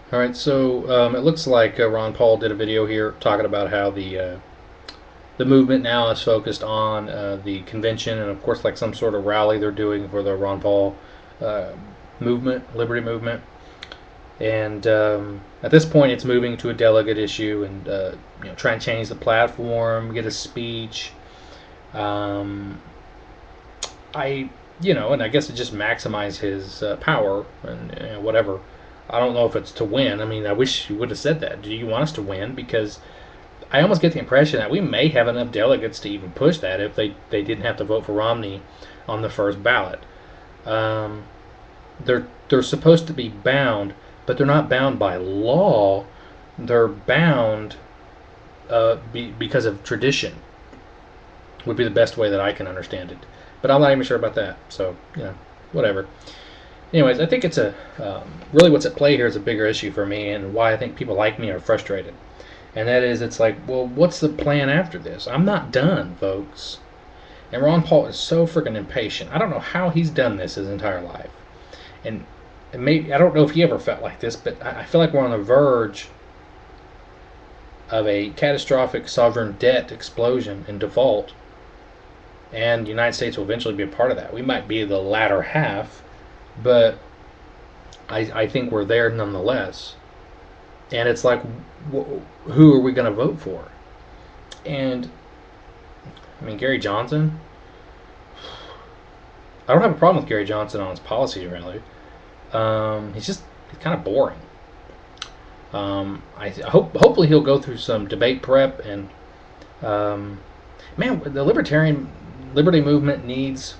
All right, so it looks like Ron Paul did a video here talking about how the movement now is focused on the convention and, of course, like some sort of rally they're doing for the Ron Paul uh, movement, liberty movement. And at this point, it's moving to a delegate issue and try and change the platform, get a speech. Um, I and I guess it just maximize his power and whatever. I don't know if it's to win. I mean, I wish you would have said that. Do you want us to win? Because I almost get the impression that we may have enough delegates to even push that if they didn't have to vote for Romney on the first ballot. Um, they're supposed to be bound, but they're not bound by law. They're bound because of tradition. Would be the best way that I can understand it. But I'm not even sure about that. So whatever. Anyways, I think it's really what's at play here is a bigger issue for me, and why I think people like me are frustrated. And that is, it's like, well, what's the plan after this? I'm not done, folks. And Ron Paul is so freaking impatient. I don't know how he's done this his entire life. And maybe, I don't know if he ever felt like this, but I feel like we're on the verge of a catastrophic sovereign debt explosion and default. And the United States will eventually be a part of that. We might be the latter half, but I think we're there nonetheless. And it's like, who are we going to vote for? And I mean, Gary Johnson. I don't have a problem with Gary Johnson on his policies, really. He's kind of boring. I hopefully he'll go through some debate prep and man, the liberty movement needs.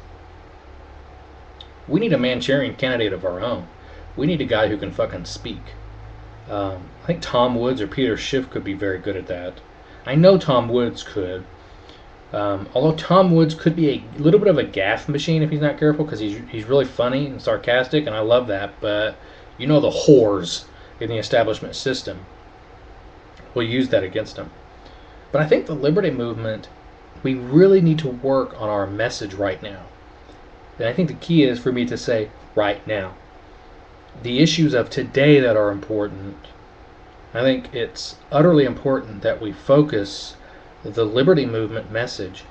We need a Manchurian candidate of our own. We need a guy who can fucking speak. I think Tom Woods or Peter Schiff could be very good at that. I know Tom Woods could. Although Tom Woods could be a little bit of a gaffe machine if he's not careful, because he's really funny and sarcastic, and I love that. But the whores in the establishment system will use that against him. But I think the liberty movement, we really need to work on our message right now. And I think the key is for me to say right now. The issues of today that are important, I think it's utterly important that we focus the liberty movement message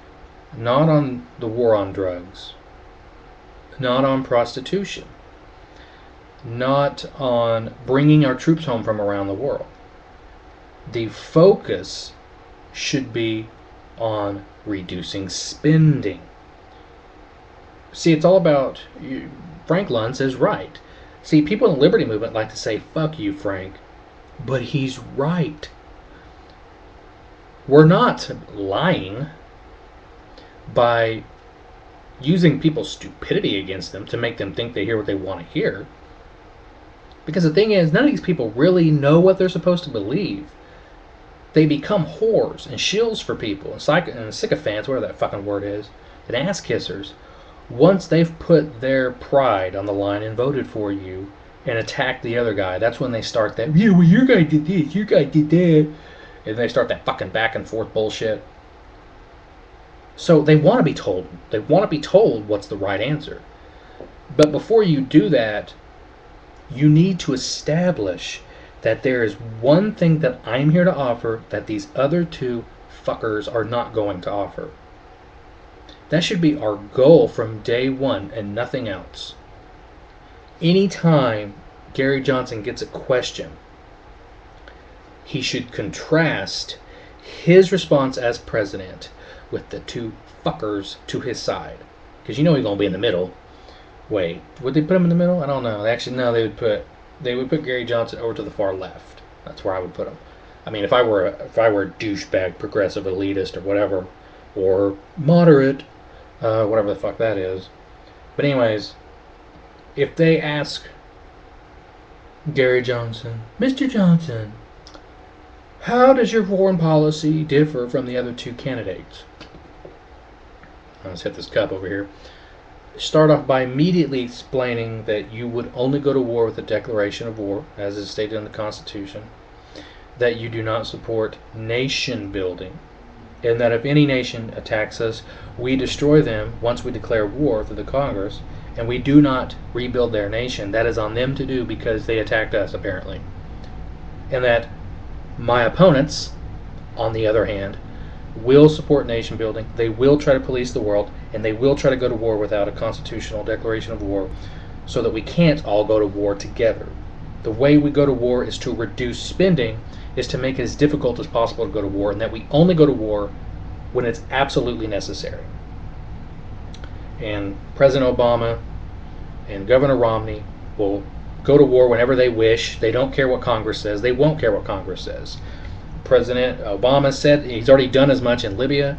not on the war on drugs, not on prostitution, not on bringing our troops home from around the world. The focus should be on reducing spending. See, it's all about, Frank Luntz is right. See, people in the liberty movement like to say, fuck you, Frank. But he's right. We're not lying by using people's stupidity against them to make them think they hear what they want to hear. Because the thing is, none of these people really know what they're supposed to believe. They become whores and shills for people and sycophants, whatever that fucking word is, and ass kissers. Once they've put their pride on the line and voted for you and attacked the other guy, that's when they start that, yeah, well, your guy did this, your guy did that. And they start that fucking back and forth bullshit. So they want to be told. They want to be told what's the right answer. But before you do that, you need to establish that there is one thing that I'm here to offer that these other two fuckers are not going to offer. That should be our goal from day one and nothing else. Anytime Gary Johnson gets a question, he should contrast his response as president with the two fuckers to his side. Because he's going to be in the middle. Wait, would they put him in the middle? I don't know. Actually, no, they would put Gary Johnson over to the far left. That's where I would put him. I mean, if I were a douchebag, progressive, elitist, or whatever, or moderate, whatever the fuck that is. But anyways, if they ask Gary Johnson, Mr. Johnson, how does your foreign policy differ from the other two candidates? Let's hit this cup over here. Start off by immediately explaining that you would only go to war with a declaration of war, as is stated in the Constitution, that you do not support nation building, and that if any nation attacks us, we destroy them once we declare war through the Congress, and we do not rebuild their nation. That is on them to do because they attacked us, apparently. and that my opponents, on the other hand, will support nation building, they will try to police the world, and they will try to go to war without a constitutional declaration of war so that we can't all go to war together. The way we go to war is to reduce spending, is to make it as difficult as possible to go to war, and that we only go to war when it's absolutely necessary. And President Obama and Governor Romney will go to war whenever they wish. They don't care what Congress says. They won't care what Congress says. President Obama said he's already done as much in Libya.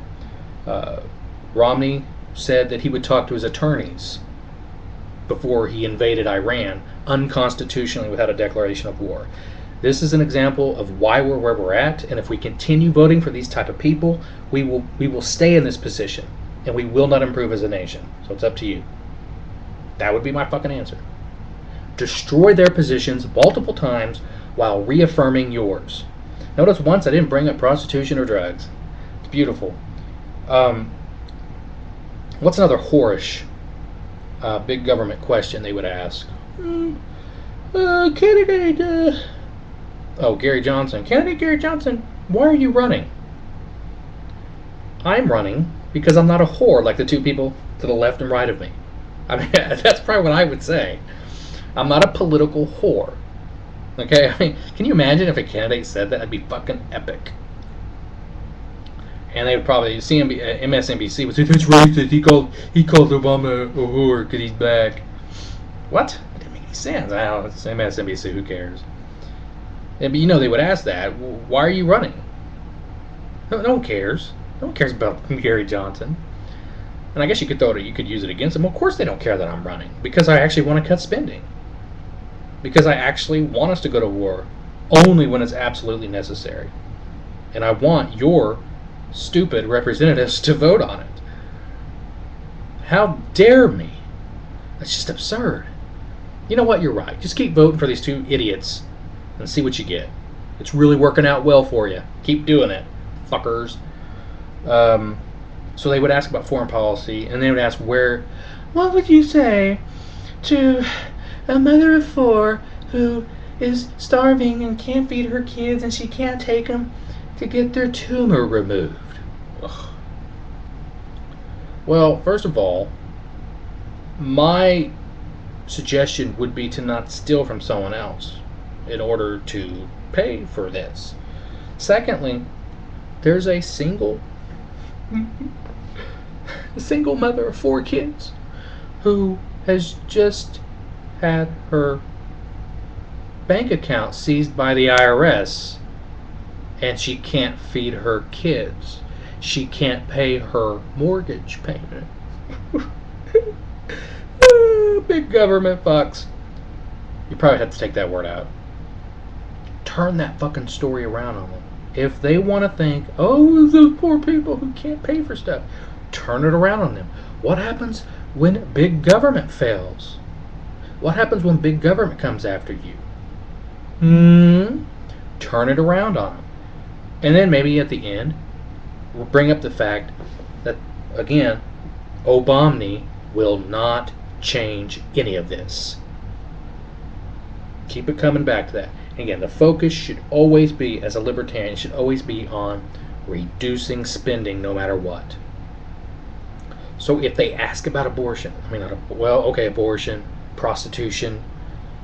Romney said that he would talk to his attorneys before he invaded Iran unconstitutionally without a declaration of war. This is an example of why we're where we're at, and if we continue voting for these type of people, we will stay in this position, and we will not improve as a nation. So it's up to you. That would be my fucking answer. Destroy their positions multiple times while reaffirming yours. Notice once I didn't bring up prostitution or drugs. It's beautiful. What's another whorish big government question they would ask? Candidate... Gary Johnson. Candidate Gary Johnson, why are you running? I'm running because I'm not a whore like the two people to the left and right of me. I mean, that's probably what I would say. I'm not a political whore. Okay? I mean, can you imagine if a candidate said that? That'd be fucking epic. And they would probably, MSNBC would say, that's racist. He called Obama a whore because he's black. What? That didn't make any sense. I don't know. It's MSNBC. Who cares? But they would ask that. Why are you running? No one cares. No one cares about Gary Johnson. And I guess you could you could use it against them. Of course they don't care that I'm running. Because I actually want to cut spending. Because I actually want us to go to war only when it's absolutely necessary. And I want your stupid representatives to vote on it. How dare me? That's just absurd. You know what? You're right. Just keep voting for these two idiots and see what you get. It's really working out well for you. Keep doing it, fuckers. So they would ask about foreign policy, and they would ask what would you say to a mother of 4 who is starving and can't feed her kids and she can't take them to get their tumor removed? Ugh. Well, first of all, my suggestion would be to not steal from someone else in order to pay for this. Secondly, there's a single mother of 4 kids who has just had her bank account seized by the IRS, and she can't feed her kids. She can't pay her mortgage payment. Big government fucks. You probably have to take that word out. Turn that fucking story around on them. If they want to think, those poor people who can't pay for stuff, turn it around on them. What happens when big government fails? What happens when big government comes after you? Turn it around on them. And then maybe at the end, we'll bring up the fact that, again, Obama will not change any of this. Keep it coming back to that. Again, the focus should always be, as a libertarian, should always be on reducing spending no matter what. So if they ask about abortion, abortion, prostitution,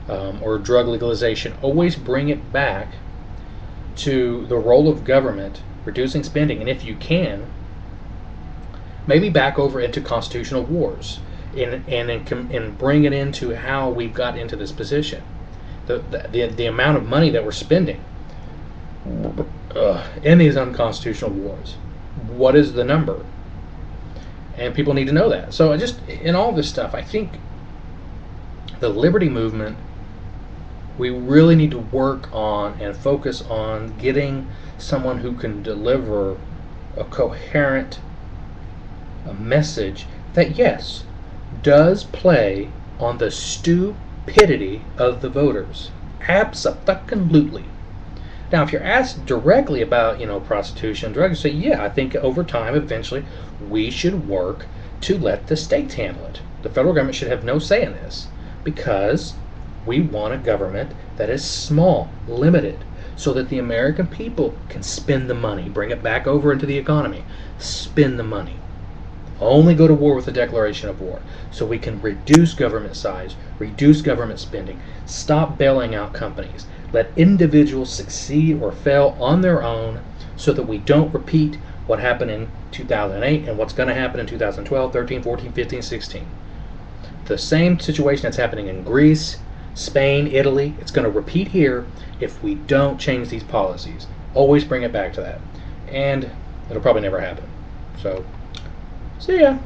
or drug legalization, always bring it back to the role of government, reducing spending, and if you can, maybe back over into constitutional wars, and bring it into how we've got into this position. The amount of money that we're spending in these unconstitutional wars. What is the number? And people need to know that. So in all this stuff, I think the liberty movement, we really need to work on and focus on getting someone who can deliver a coherent message that, yes, does play on the stupidity of the voters. Abso-fucking-lutely. Now, if you're asked directly about, prostitution, drugs, say, yeah, I think over time, eventually, we should work to let the states handle it. The federal government should have no say in this, because we want a government that is small, limited, so that the American people can spend the money, bring it back over into the economy, spend the money. Only go to war with a declaration of war, so we can reduce government size, reduce government spending, stop bailing out companies, let individuals succeed or fail on their own, so that we don't repeat what happened in 2008 and what's going to happen in 2012, 13, 14, 15, 16. The same situation that's happening in Greece, Spain, Italy, it's going to repeat here if we don't change these policies. Always bring it back to that. And it'll probably never happen. So, see ya.